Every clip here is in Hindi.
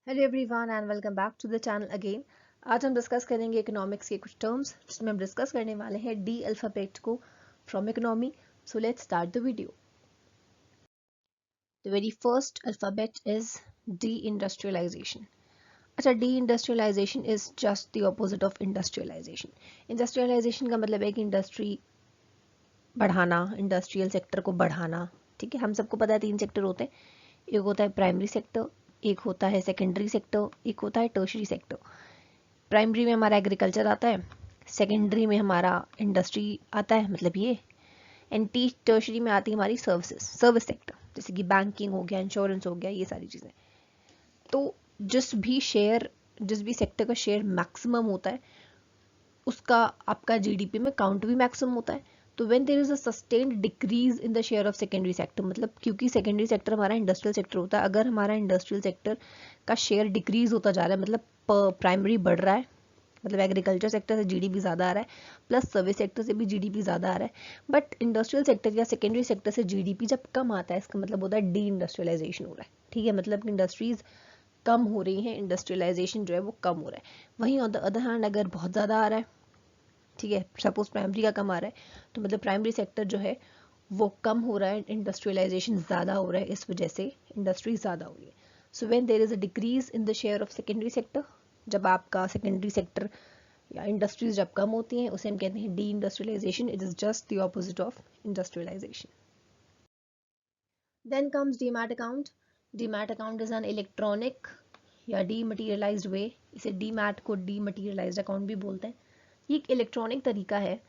Hello everyone and welcome back to the channel again. आज हम डिस्कस करेंगे इकोनॉमिक्स के कुछ टर्म्स जिसमें हम डिस्कस करने वाले हैं डी अल्फाबेट को from economy. So let's start the video. The very first alphabet is deindustrialization. अच्छा, deindustrialization is just the opposite of industrialization. Industrialization का मतलब है कि इंडस्ट्री बढ़ाना, इंडस्ट्रियल सेक्टर को बढ़ाना। ठीक है, हम सबको पता है 3 सेक्टर होते हैं। एक होता है प्राइमरी सेक्टर, एक होता है सेकेंडरी सेक्टर, एक होता है टर्शरी सेक्टर। प्राइमरी में हमारा एग्रीकल्चर आता है, सेकेंडरी में हमारा इंडस्ट्री आता है, मतलब ये, एंड टर्शरी में आती है हमारी सर्विसेज, सर्विस सेक्टर, जैसे कि बैंकिंग हो गया, इंश्योरेंस हो गया, ये सारी चीज़ें। तो जिस भी सेक्टर का शेयर मैक्सिमम होता है उसका आपका जीडीपी में काउंट भी मैक्सिमम होता है। तो when there is a sustained decrease in the share of secondary sector, मतलब क्योंकि सेकेंडरी सेक्टर हमारा इंडस्ट्रियल सेक्टर होता है, अगर हमारा इंडस्ट्रियल सेक्टर का शेयर डिक्रीज होता जा रहा है, मतलब प्राइमरी बढ़ रहा है, मतलब एग्रीकल्चर सेक्टर से जीडीपी ज़्यादा आ रहा है, प्लस सर्विस सेक्टर से भी जीडीपी ज़्यादा आ रहा है, बट इंडस्ट्रियल सेक्टर या सेकेंडरी सेक्टर से जीडीपी जब कम आता है, इसका मतलब होता है डी इंडस्ट्रियलाइजेशन हो रहा है। ठीक है, मतलब इंडस्ट्रीज कम हो रही हैं, इंडस्ट्रियलाइजेशन जो है वो कम हो रहा है। वहीं ऑन द अदर हैंड अगर बहुत ज़्यादा आ रहा है, ठीक है, सपोज प्राइमरी का कम आ रहा है, तो मतलब प्राइमरी सेक्टर जो है वो कम हो रहा है, इंडस्ट्रियलाइजेशन ज़्यादा हो रहा है, इस वजह से इंडस्ट्री ज़्यादा हो रही है। So when there is a decrease in the share of secondary sector, जब आपका सेकेंडरी सेक्टर या इंडस्ट्रीज जब कम होती हैं, उसे हम कहते हैं de industrialization. It is just the opposite of industrialization. Then comes demat account. Demat account is an electronic या डीमटीरियलाइज्ड वे। इसे डीमैट को डीमटीरियलाइज्ड अकाउंट भी बोलते हैं। ये एक इलेक्ट्रॉनिक तरीका है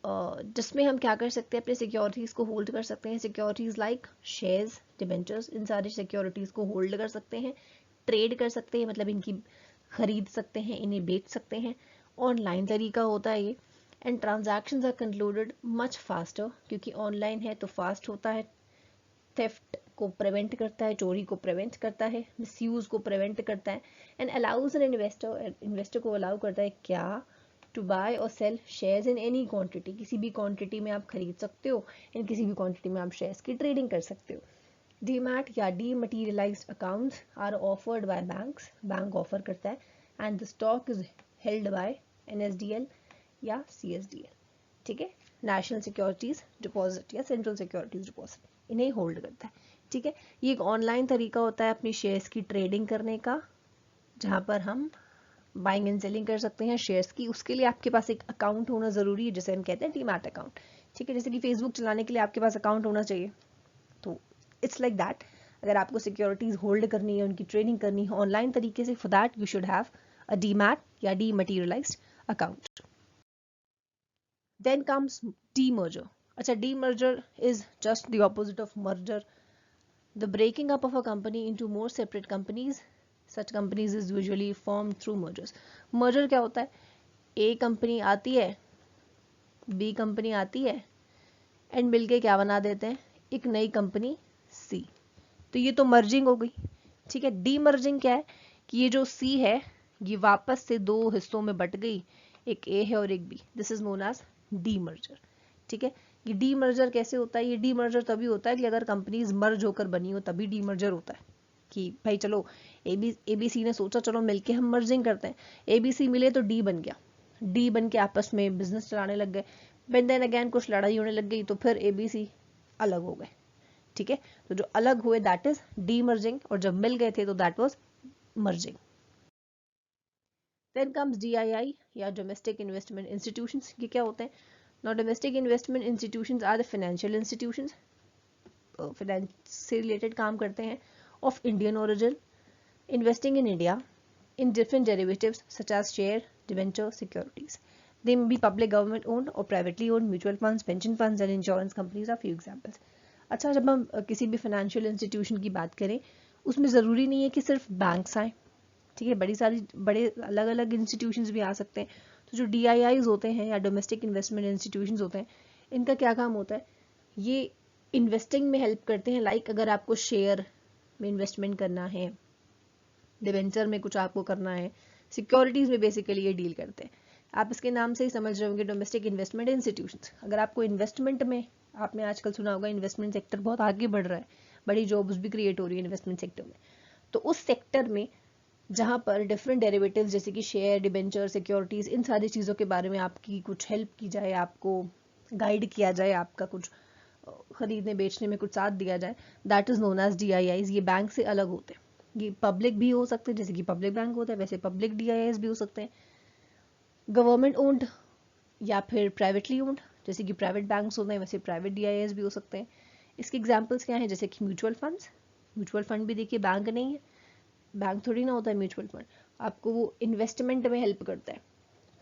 जिसमें हम क्या कर सकते हैं, अपने सिक्योरिटीज़ को होल्ड कर सकते हैं। सिक्योरिटीज़ लाइक शेयर्स, डिबेंचर्स, इन सारी सिक्योरिटीज़ को होल्ड कर सकते हैं, ट्रेड कर सकते हैं, मतलब इनकी खरीद सकते हैं, इन्हें बेच सकते हैं। ऑनलाइन तरीका होता है ये, and transactions are concluded much faster, क्योंकि ऑनलाइन है तो फास्ट होता है, थेफ्ट को प्रिवेंट करता है, चोरी को प्रिवेंट करता है, मिसयूज को प्रिवेंट करता है, and allows an investor, investor को अलाउ करता है क्या, टू बाय और sell shares in any quantity, किसी भी क्वांटिटी में आप खरीद सकते हो, एंड किसी भी क्वांटिटी में आप शेयर्स की ट्रेडिंग कर सकते हो। डीमैट या dematerialized accounts are offered by banks, bank offer करता है, and the stock is held by NSDL या सीएसडीएल। ठीक है, नेशनल सिक्योरिटीज डिपॉजिट या सेंट्रल सिक्योरिटीज डिपॉजिट, इन्हें होल्ड करता है। ठीक है, ये एक ऑनलाइन तरीका होता है अपनी शेयर्स की ट्रेडिंग करने का, जहां पर हम बाइंग एंड सेलिंग कर सकते हैं शेयर्स की। उसके लिए आपके पास एक अकाउंट होना जरूरी है, जिसे हम कहते हैं डीमैट अकाउंट। ठीक है, जैसे कि फेसबुक चलाने के लिए आपके पास अकाउंट होना चाहिए, तो इट्स लाइक दैट। अगर आपको सिक्योरिटीज होल्ड करनी है, उनकी ट्रेडिंग करनी है ऑनलाइन तरीके से, for that you should have a demat या dematerialized account. Then comes demerger. अच्छा, demerger is just the opposite of merger, the breaking up of a company into more separate companies. Such companies is usually formed through mergers. merger क्या होता है, ए कंपनी आती है, बी कंपनी आती है, एंड मिलके क्या बना देते हैं, एक नई कंपनी सी। तो ये तो मर्जिंग हो गई। ठीक है, डी मर्जिंग क्या है कि ये जो सी है ये वापस से 2 हिस्सों में बट गई, एक ए है और एक B. This is known as de merger. ठीक है, ये डी मर्जर कैसे होता है, ये डी मर्जर तभी होता है कि अगर कंपनीज मर्ज होकर बनी हो, तभी डी मर्जर होता है। कि भाई चलो एबीसी ने सोचा चलो मिलके हम मर्जिंग करते हैं, एबीसी मिले तो डी बन गया, डी बन के आपस में बिजनेस चलाने लग गए, बट देन अगेन कुछ लड़ाई होने लग गई तो फिर एबीसी अलग हो गए। ठीक है, तो जो अलग हुए दैट इज डीमर्जिंग, और जब मिल गए थे तो that was merging. Then comes DII या डोमेस्टिक इन्वेस्टमेंट इंस्टीट्यूशंस। ये क्या होते हैं, now domestic investment institutions are the financial institutions, finance से रिलेटेड काम करते हैं, of Indian origin, investing in India in different derivatives such as share, debenture, securities. They may be public, government owned or privately owned. Mutual funds, pension funds and insurance companies are few examples. अच्छा, जब हम किसी भी फाइनेंशियल इंस्टीट्यूशन की बात करें, उसमें ज़रूरी नहीं है कि सिर्फ बैंक्स आए। ठीक है, बड़े अलग अलग इंस्टीट्यूशंस भी आ सकते हैं। तो जो DIIs होते हैं या डोमेस्टिक इन्वेस्टमेंट इंस्टीट्यूशंस होते हैं, इनका क्या काम होता है, ये इन्वेस्टिंग में हेल्प करते हैं। लाइक अगर आपको शेयर में इन्वेस्टमेंट करना है, डिवेंचर में कुछ आपको करना है, सिक्योरिटीज में बेसिकली ये डील करते हैं। आप इसके नाम से ही समझ रहे होंगे डोमेस्टिक इन्वेस्टमेंट इंस्टीट्यूशंस। अगर आपको इन्वेस्टमेंट में, आपने आजकल सुना होगा इन्वेस्टमेंट सेक्टर बहुत आगे बढ़ रहा है, बड़ी जॉब्स भी क्रिएट हो रही है इन्वेस्टमेंट सेक्टर में, तो उस सेक्टर में जहाँ पर डिफरेंट डेरिवेटिव्स जैसे कि शेयर, डिबेंचर, सिक्योरिटीज, इन सारी चीज़ों के बारे में आपकी कुछ हेल्प की जाए, आपको गाइड किया जाए, आपका कुछ खरीदने बेचने में कुछ साथ दिया जाए, that is known as DIIs। ये बैंक से अलग होते हैं, ये पब्लिक भी हो सकते हैं, जैसे कि पब्लिक बैंक होता है वैसे पब्लिक DIIs भी हो सकते हैं, गवर्नमेंट ओन्ड या फिर प्राइवेटली ओन्ड, जैसे कि प्राइवेट बैंक्स होते हैं वैसे प्राइवेट DIIs भी हो सकते हैं। इसके एग्जाम्पल्स क्या हैं, जैसे कि म्यूचुअल फंड्स, म्यूचुअल फंड भी देखिए बैंक नहीं है, बैंक थोड़ी ना होता है म्यूचुअल फंड, आपको वो इन्वेस्टमेंट में हेल्प करता है।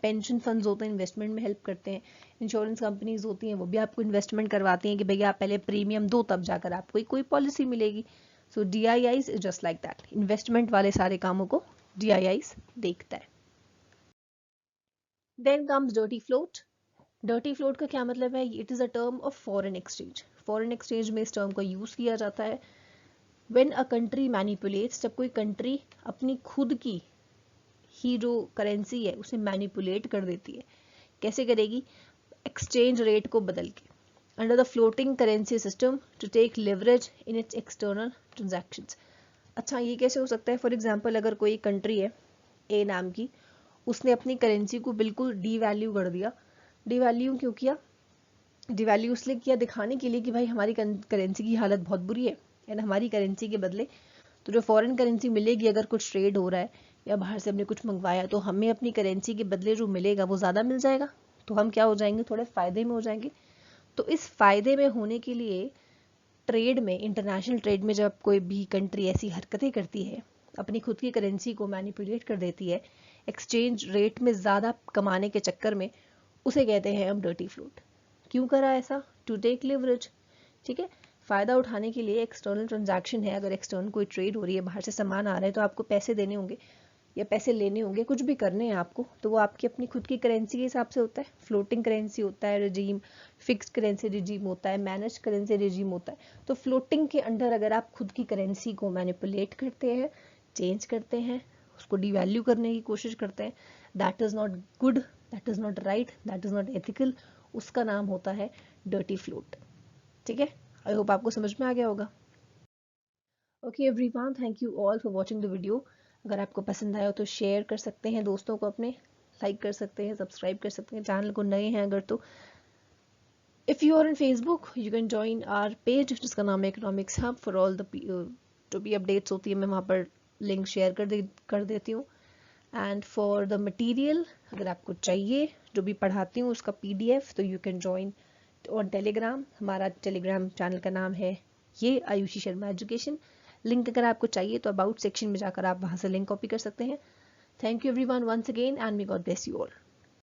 पेंशन फंड्स होते हैं इन्वेस्टमेंट में हेल्प करते हैं, इंश्योरेंस कंपनीज होती हैं वो भी आपको इन्वेस्टमेंट करवाती हैं कि भैया आप पहले प्रीमियम दो तब जाकर आपको कोई पॉलिसी मिलेगी। So DIIs is just like that, investment वाले सारे कामों को DIIs देखता है। Then comes dirty float. Dirty float का क्या मतलब है, it is a term of foreign exchange. Foreign exchange में इस टर्म का यूज किया जाता है व्हेन अ कंट्री मैनिपुलेट्स, जब कोई कंट्री अपनी खुद की ही जो करेंसी है उसे मैनिपुलेट कर देती है। कैसे करेगी, एक्सचेंज रेट को बदल के, under the floating currency system to take leverage in its external transactions. अच्छा ये कैसे हो सकता है, फॉर एग्जांपल अगर कोई कंट्री है ए नाम की, उसने अपनी करेंसी को बिल्कुल डीवैल्यू कर दिया। डीवैल्यू क्यों किया, डीवैल्यू इसलिए किया दिखाने के लिए कि भाई हमारी करेंसी की हालत बहुत बुरी है, एंड हमारी करेंसी के बदले तो जो फॉरेन करेंसी मिलेगी, अगर कुछ ट्रेड हो रहा है या बाहर से हमने कुछ मंगवाया तो हमें अपनी करेंसी के बदले जो मिलेगा वो ज़्यादा मिल जाएगा, तो हम क्या हो जाएंगे, थोड़े फायदे में हो जाएंगे। तो इस फायदे में होने के लिए ट्रेड में, इंटरनेशनल ट्रेड में जब कोई भी कंट्री ऐसी हरकतें करती है, अपनी खुद की करेंसी को मैनिपुलेट कर देती है एक्सचेंज रेट में ज़्यादा कमाने के चक्कर में, उसे कहते हैं हम डर्टी फ्लोट। क्यों करा ऐसा, टू टेक लिवरेज, ठीक है, फ़ायदा उठाने के लिए। एक्सटर्नल ट्रांजैक्शन है, अगर एक्सटर्नल कोई ट्रेड हो रही है, बाहर से सामान आ रहा है, तो आपको पैसे देने होंगे या पैसे लेने होंगे, कुछ भी करने हैं आपको, तो वो आपकी अपनी खुद की करेंसी के हिसाब से होता है। फ्लोटिंग करेंसी होता है रिजीम, फिक्स्ड करेंसी रिजीम होता है, मैनेज करेंसी रिजीम होता है। तो फ्लोटिंग के अंडर अगर आप खुद की करेंसी को मैनिपुलेट करते हैं, चेंज करते हैं, उसको डिवैल्यू करने की कोशिश करते हैं, that is not good, that is not right, that is not ethical, उसका नाम होता है डर्टी फ्लोट। ठीक है, आई होप आपको समझ में आ गया होगा। Okay everyone, thank you all for watching the video. अगर आपको पसंद आया हो तो शेयर कर सकते हैं दोस्तों को अपने, लाइक कर सकते हैं, सब्सक्राइब कर सकते हैं, चैनल को नए हैं अगर तो। If you are in Facebook you can join our page जिसका नाम है economics hub, for all the जो भी अपडेट्स होती है मैं वहाँ पर लिंक शेयर कर देती हूँ। एंड फॉर द मटीरियल, अगर आपको चाहिए जो भी पढ़ाती हूँ उसका PDF, तो you can join on Telegram. हमारा टेलीग्राम चैनल का नाम है ये आयुषी शर्मा एजुकेशन। लिंक अगर आपको चाहिए तो अबाउट सेक्शन में जाकर आप वहाँ से लिंक कॉपी कर सकते हैं। Thank you everyone once again and may God bless you all.